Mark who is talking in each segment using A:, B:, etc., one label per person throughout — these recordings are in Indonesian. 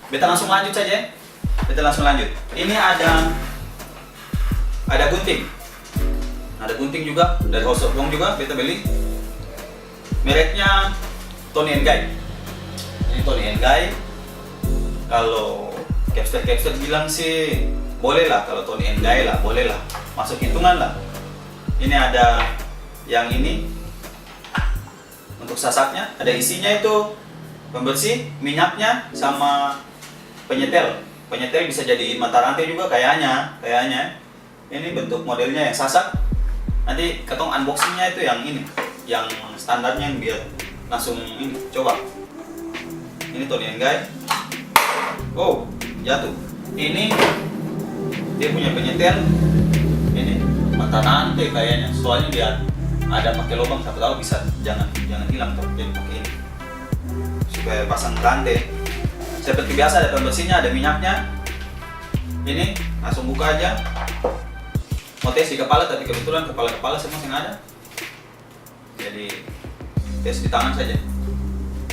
A: Beta langsung lanjut saja. Beta langsung lanjut. Ini ada gunting. Ada gunting juga dari Hosokong juga beta beli. Mereknya Toni & Guy. Ini Toni & Guy. Kalau capster bilang sih boleh lah, kalau Toni & Guy lah, boleh lah, masuk hitungan lah. Ini ada yang ini untuk sasaknya, ada isinya itu pembersih, minyaknya, sama penyetel. Penyetel bisa jadi mata rantai juga kayaknya. Ini bentuk modelnya yang sasak. Nanti ketong unboxingnya itu yang ini, yang standarnya, yang biar langsung ini. Coba. Ini Toni & Guy. Oh, jatuh. Ini dia punya penyetel. Ini mata rantai kayaknya. Soalnya dia ada pakai lubang, siapa tahu bisa jangan hilang tuh. Jadi pakai ini supaya pasang rantai. Seperti biasa ada pembersihnya, ada minyaknya. Ini langsung buka aja. Mau tes di kepala, tapi kebetulan kepala semua yang ada. Jadi tes di tangan saja.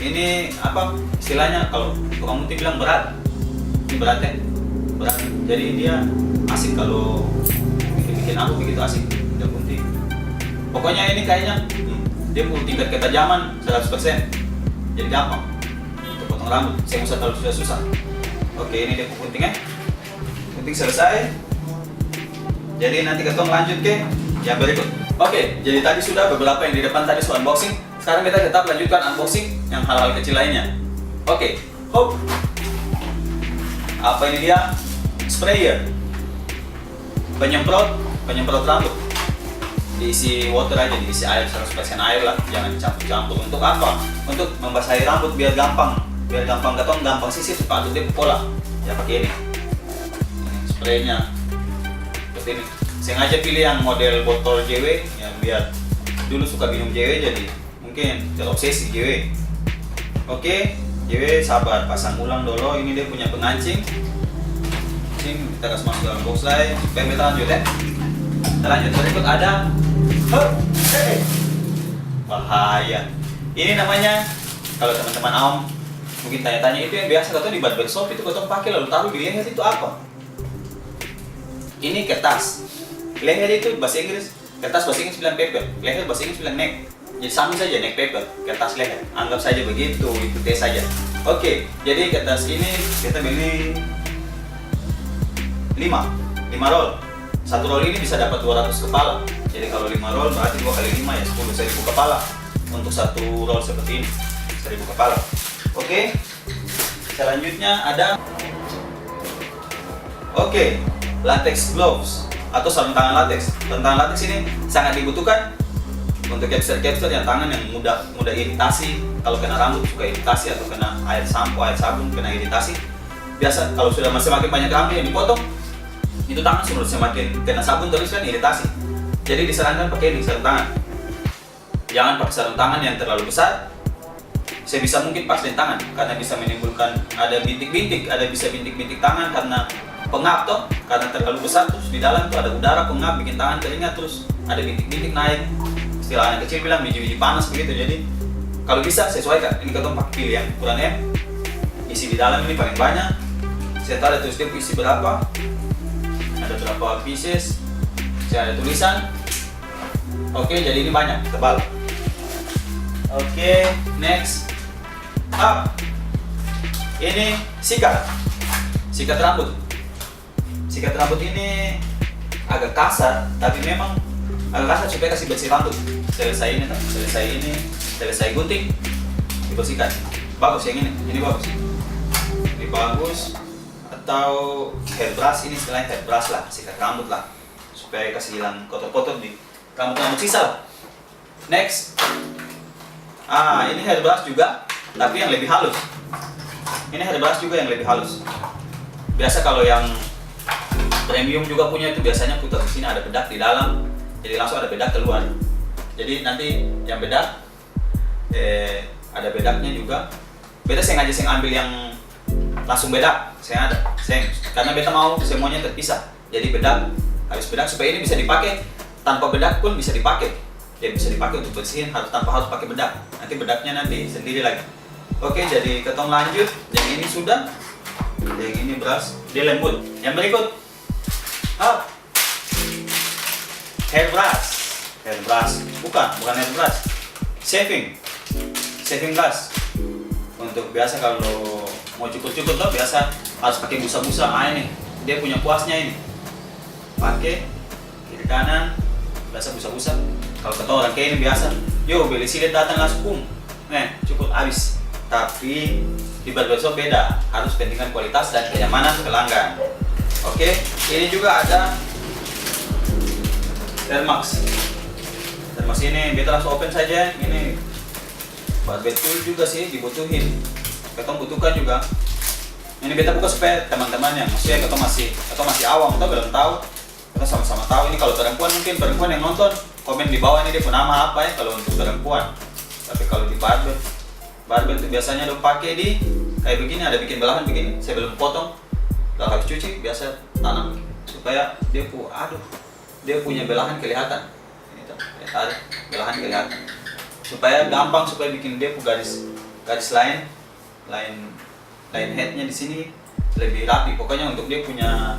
A: Ini apa istilahnya, kalau tukang muti bilang berat. Ini berat ya, berat. Jadi dia asik kalau bikin aku begitu asik. Udah gunting. Pokoknya ini kayaknya dia punya tingkat ketajaman 100%. Jadi gampang untuk potong rambut. Saya usah terlalu susah. Oke, ini dia guntingnya. Gunting selesai. Jadi nanti kita lanjut ke yang berikut. Oke, jadi tadi sudah beberapa yang di depan tadi soal unboxing. Sekarang kita tetap lanjutkan unboxing yang hal-hal kecil lainnya. Oke, hop. Apa ini dia? Sprayer. Penyemprot rambut. Diisi water aja, diisi air 100% air lah, jangan dicampur-campur. Untuk apa? Untuk membasahi rambut biar gampang gampang sisir, patut dia pola. Ya pakai ini. Spraynya. Seperti ini. Sengaja pilih yang model botol JW, ya biar dulu suka minum JW jadi mungkin terobsesi JW. Oke, JW sabar, pasang ulang dulu. Ini dia punya pengancing. Ini kita kasih masuk dalam box lain. Supaya kita lanjut ya. Kita lanjut, berikut ada bahaya. Ini namanya, kalau teman-teman awam mungkin tanya-tanya, itu yang biasa katanya di barbershop itu katong pakai lalu taruh di leher, itu apa? Ini kertas. Leher itu bahasa Inggris, kertas bahasa Inggris bilang paper, leher bahasa Inggris bilang neck. Jadi sama saja, neck paper, kertas leher. Anggap saja begitu, itu tes saja. Oke, jadi kertas ini kita beli 5 roll. Satu roll ini bisa dapat 200 kepala. Jadi kalau 5 roll berarti 2 kali 5 ya 10.000 kepala. Untuk satu roll seperti ini 1.000 kepala. Oke. Selanjutnya ada latex gloves atau sarung tangan latex. Sarung tangan latex ini sangat dibutuhkan untuk capster yang tangan yang mudah iritasi. Kalau kena rambut suka iritasi, atau kena air sampo, air sabun kena iritasi. Biasa kalau sudah semakin banyak rambut yang dipotong, itu tangan sudah semakin kena sabun terus kan, iritasi. Jadi disarankan pakai ini sarung tangan. Jangan pakai sarung tangan yang terlalu besar. Sebisa mungkin pas di tangan, karena bisa menimbulkan ada bintik-bintik tangan karena pengap toh, karena terlalu besar terus di dalam tuh ada udara pengap bikin tangan keringat, terus ada bintik-bintik naik. Istilah anak kecil bilang biji-biji panas begitu. Jadi kalau bisa sesuaikan. Ini kita pakai pilih yang ukurannya isi di dalam ini paling banyak. Saya tahu ada tulis dia isi berapa. Ada berapa pieces. Saya ada tulisan. Oke, jadi ini banyak, tebal. Oke, next. Ini sikat rambut. Sikat rambut ini agak kasar, tapi memang agak kasar supaya kasih bersih rambut. Selesai gunting, dibersihkan. Bagus yang ini bagus. Ini bagus. Atau hairbrush, ini istilahnya hairbrush lah, sikat rambut lah, supaya kasih hilang kotor-kotor di rambut sisa lah. Next. Ini hairbrush juga, tapi yang lebih halus. Biasa kalau yang premium juga punya itu biasanya putar di sini ada bedak di dalam, jadi langsung ada bedak keluar. Jadi nanti yang bedak ada bedaknya juga. Beta sengaja ambil yang langsung bedak, karena beta mau semuanya terpisah. Jadi bedak, habis bedak supaya ini bisa dipakai tanpa bedak pun bisa dipakai. dia bisa dipakai untuk bersihin tanpa harus pakai bedak. Nanti bedaknya nanti sendiri lagi. Oke, jadi ketong lanjut. Yang ini sudah, yang ini brush, dia lembut. Yang berikut, hair brush, bukan hair brush, shaving brush. Untuk biasa kalau mau cukur-cukur tuh biasa harus pakai busa-busa. Ini dia punya puasnya ini. Pakai kiri kanan, biasa busa-busa. Kalau kata orang kayak ini biasa, yo beli silet datang langsung, cukup habis. Tapi di barbershop beda, harus pentingkan kualitas dan kenyamanan pelanggan. Oke, ini juga ada Thermax ini beta langsung open saja. Ini barber tool juga sih dibutuhin, kita butuhkan juga. Ini beta buka supaya teman-teman yang maksudnya kita masih awam atau belum tahu, kita sama-sama tahu. Ini kalau perempuan, mungkin perempuan yang nonton komen di bawah ini dia pun nama apa ya kalau untuk perempuan. Tapi kalau di barber itu biasanya udah pakai di kayak begini, ada bikin belahan begini. Saya belum potong, kalau habis cuci biasa tanam supaya dia punya belahan kelihatan. Ini tuh, ada belahan kelihatan supaya gampang, supaya bikin dia garis line headnya di sini lebih rapi. Pokoknya untuk dia punya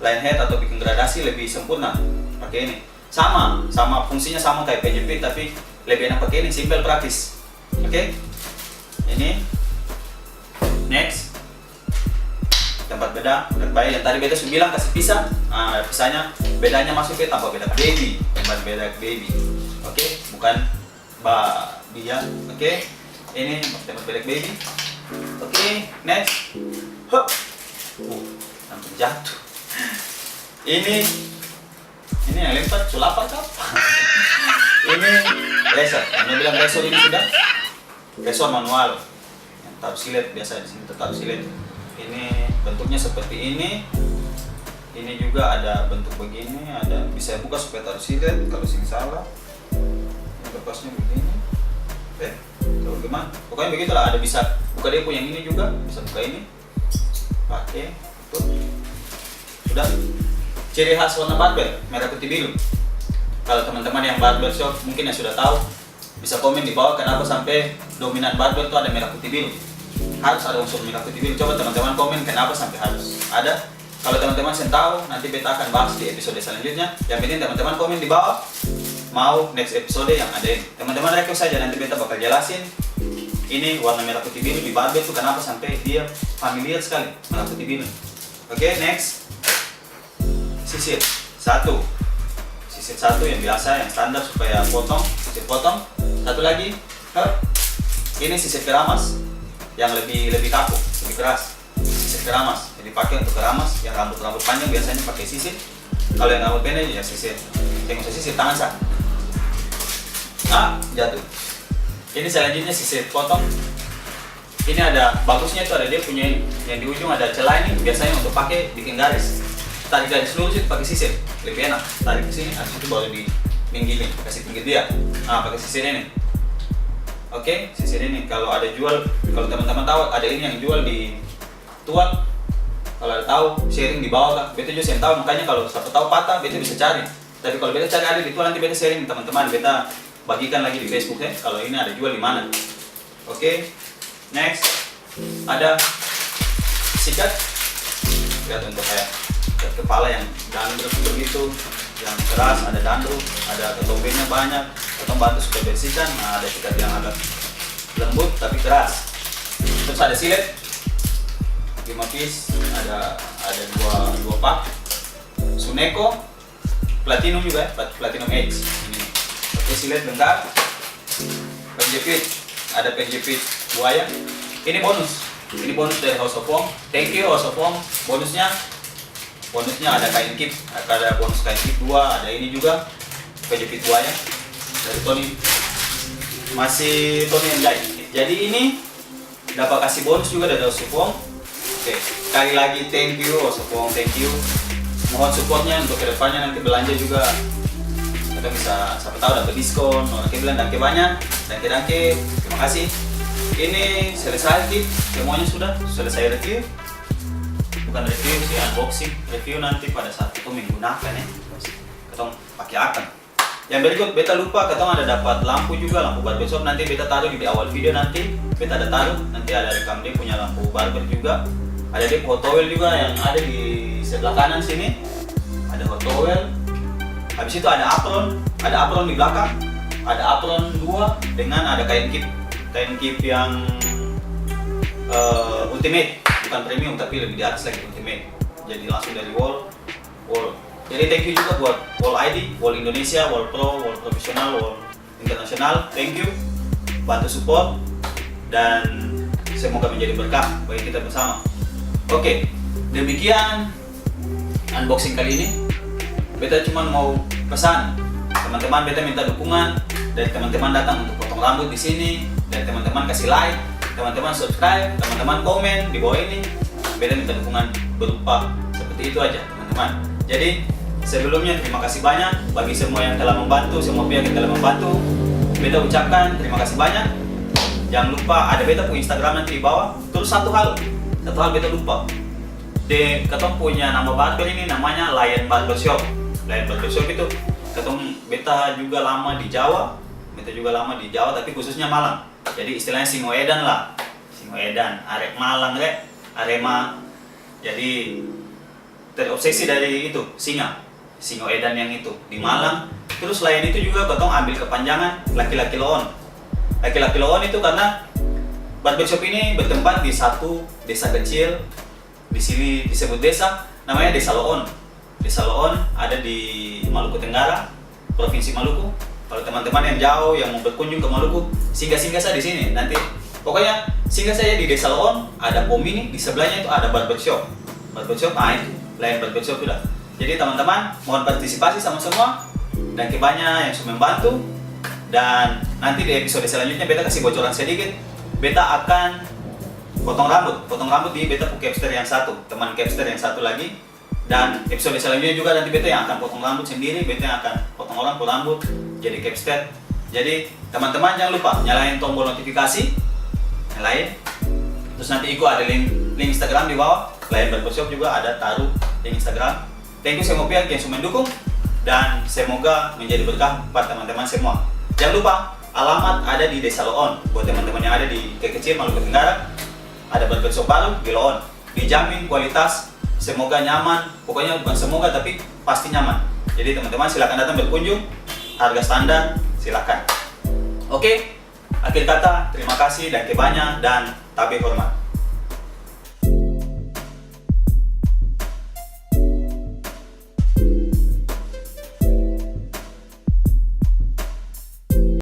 A: line head atau bikin gradasi lebih sempurna pakai ini. Sama fungsinya sama kayak penjepit, tapi lebih enak pakai ini, simple, praktis. Oke. Ini next tempat beda bayi yang tadi beta sudah bilang kasih pisah. Pisahnya bedanya masuknya tanpa bedak baby, tempat bedak baby. Oke, bukan dia. Oke, ini tempat bedak baby. Oke, next. Sampai jatuh. Ini yang lempar sulapar kah? Ini laser. Yang bilang laser ini sudah laser manual. Yang taruh silet biasa di sini taruh silet. Ini bentuknya seperti ini. Ini juga ada bentuk begini, ada bisa buka supaya taruh silet kalau sini salah. Ini lepasnya begini. Oke, kalau gimana? Pokoknya begitulah, ada bisa buka dia punya ini juga, bisa buka ini. Pakai itu. Sudah. Ciri khas warna barber merah putih biru. Kalau teman-teman yang barber shop mungkin yang sudah tahu, bisa komen di bawah kenapa sampai dominan barber itu ada merah putih biru. Harus ada unsur merah putih biru. Coba teman-teman komen kenapa sampai harus ada. Kalau teman-teman yang tahu, nanti beta akan bahas di episode selanjutnya. Yang penting teman-teman komen di bawah mau next episode yang ada ini. Teman-teman request saja, nanti beta bakal jelasin ini warna merah putih biru di barber itu kenapa sampai dia familiar sekali merah putih biru. Oke, next. Sisir satu yang biasa, yang standar supaya potong, sisir potong. Satu lagi, ini sisir keramas yang lebih kaku, lebih keras. Sisir keramas, jadi pakai untuk keramas. Yang rambut panjang biasanya pakai sisir. Kalau yang rambut pendek ya sisir. Tengok saya sisir tangan saya. Jatuh. Ini selanjutnya sisir potong. Ini ada bagusnya itu, ada dia punya ini. Yang di ujung ada celah ini, biasanya untuk pakai bikin garis. Tarik garis lurus itu pakai sisir, lebih enak. Tarik ke sini, habis itu baru diminggilin, kasih pinggir dia. Pakai sisir ini. Oke, sisir ini kalau ada jual, kalau teman-teman tahu ada ini yang jual di Tuat. Kalau ada tahu, sharing di bawah lah. Beta juga yang tahu, makanya kalau siapa tahu patah, beta bisa cari. Tapi kalau beta cari ada di Tuat, nanti beta sharing teman-teman, beta bagikan lagi di Facebook ya. Kalau ini ada jual di mana. Oke, next ada sikat. Lihat untuk kayak kepala yang dandruk begitu, yang keras, ada dandruk, ada ketobengnya banyak, kita bantu supaya bersihkan. Ada sikat yang agak lembut tapi keras. Terus ada silet 5 piece, ada dua pak. Suneco Platinum juga ya, Platinum X ini. Oke, silet lengkap. Penjepit, ada penjepit buaya. Ini bonus dari House of Wong. Thank you House of Wong. Bonusnya ada kain kip, ada bonus kain kip 2, ada ini juga penjepit buaya dari Tony, masih Tony and Guy. Jadi ini dapat kasih bonus juga dari House of Wong. Oke, sekali lagi thank you House of Wong, thank you. Mohon supportnya untuk kedepannya, nanti belanja juga kita bisa siapa tahu dapat diskon. Orang bilang danke banyak, danke, terima kasih. Ini selesai kit, semuanya sudah selesai review. Bukan review sih, unboxing. Review nanti pada saat itu menggunakan ya, kita pakai akan. Yang berikut beta lupa, katong ada dapat lampu juga, lampu barbershop. Nanti beta taruh di awal video, nanti beta ada taruh, nanti ada rekam dia punya lampu barber juga. Ada dia hot towel juga yang ada di sebelah kanan sini. Ada hot towel. Habis itu ada apron di belakang. Ada apron 2 dengan ada kain kip yang ultimate, bukan premium tapi lebih di atas lagi, ultimate. Jadi langsung dari wall. Jadi thank you juga buat Wall ID, Wall Indonesia, Wall Pro, Wall Profesional, Wall Internasional. Thank you, bantu support dan semoga menjadi berkah bagi kita bersama. Oke, demikian unboxing kali ini. Beta cuma mau pesan teman-teman, beta minta dukungan dari teman-teman datang untuk potong rambut di sini, dari teman-teman kasih like, teman-teman subscribe, teman-teman komen di bawah ini. Beta minta dukungan berupa seperti itu aja, teman-teman. Jadi sebelumnya terima kasih banyak bagi semua yang telah membantu, semua pihak yang telah membantu. Beta ucapkan terima kasih banyak. Jangan lupa ada beta punya Instagram nanti di bawah. Terus satu hal beta lupa. Ketong punya nama barber ini namanya Lion Barbershop. Lion Barbershop itu ketong beta juga lama di Jawa. Beta juga lama di Jawa tapi khususnya Malang. Jadi istilahnya Singoedan lah. Singoedan, Arek Malang rek, Arema. Jadi terobsesi dari itu, Singoedan yang itu di Malang. Terus lain itu juga ketong ambil kepanjangan laki-laki loon. Laki-laki loon itu karena barbershop ini bertempat di satu desa kecil. Di sini disebut desa, namanya Desa Loon. Desa Loon ada di Maluku Tenggara, Provinsi Maluku. Kalau teman-teman yang jauh yang mau berkunjung ke Maluku, singgah-singgah saja di sini. Nanti pokoknya singgah saja di Desa Loon, ada pom ini, di sebelahnya itu ada barbershop. Barbershop, itu Lion Barbershop sudah. Jadi teman-teman mohon partisipasi sama semua dan banyak yang sudah membantu. Dan nanti di episode selanjutnya beta kasih bocoran sedikit. Beta akan potong rambut di beta capster yang satu, teman capster yang satu lagi. Dan episode selanjutnya juga nanti beta yang akan potong rambut sendiri, beta yang akan potong orang rambut jadi capster. Jadi teman-teman jangan lupa nyalain tombol notifikasi, nyalain. Terus nanti ikut ada link Instagram di bawah. Lion Barbershop juga ada taruh link Instagram. Thank you semua pihak yang sudah mendukung dan semoga menjadi berkah buat teman-teman semua. Jangan lupa alamat ada di Desa Loon. Buat teman-teman yang ada di kecil Maluku Tenggara, ada barbershop baru di Loon. Dijamin kualitas, semoga nyaman. Pokoknya bukan semoga tapi pasti nyaman. Jadi teman-teman silakan datang berkunjung. Harga standar silakan. Oke, akhir kata terima kasih dan kebanyakan dan tabih hormat.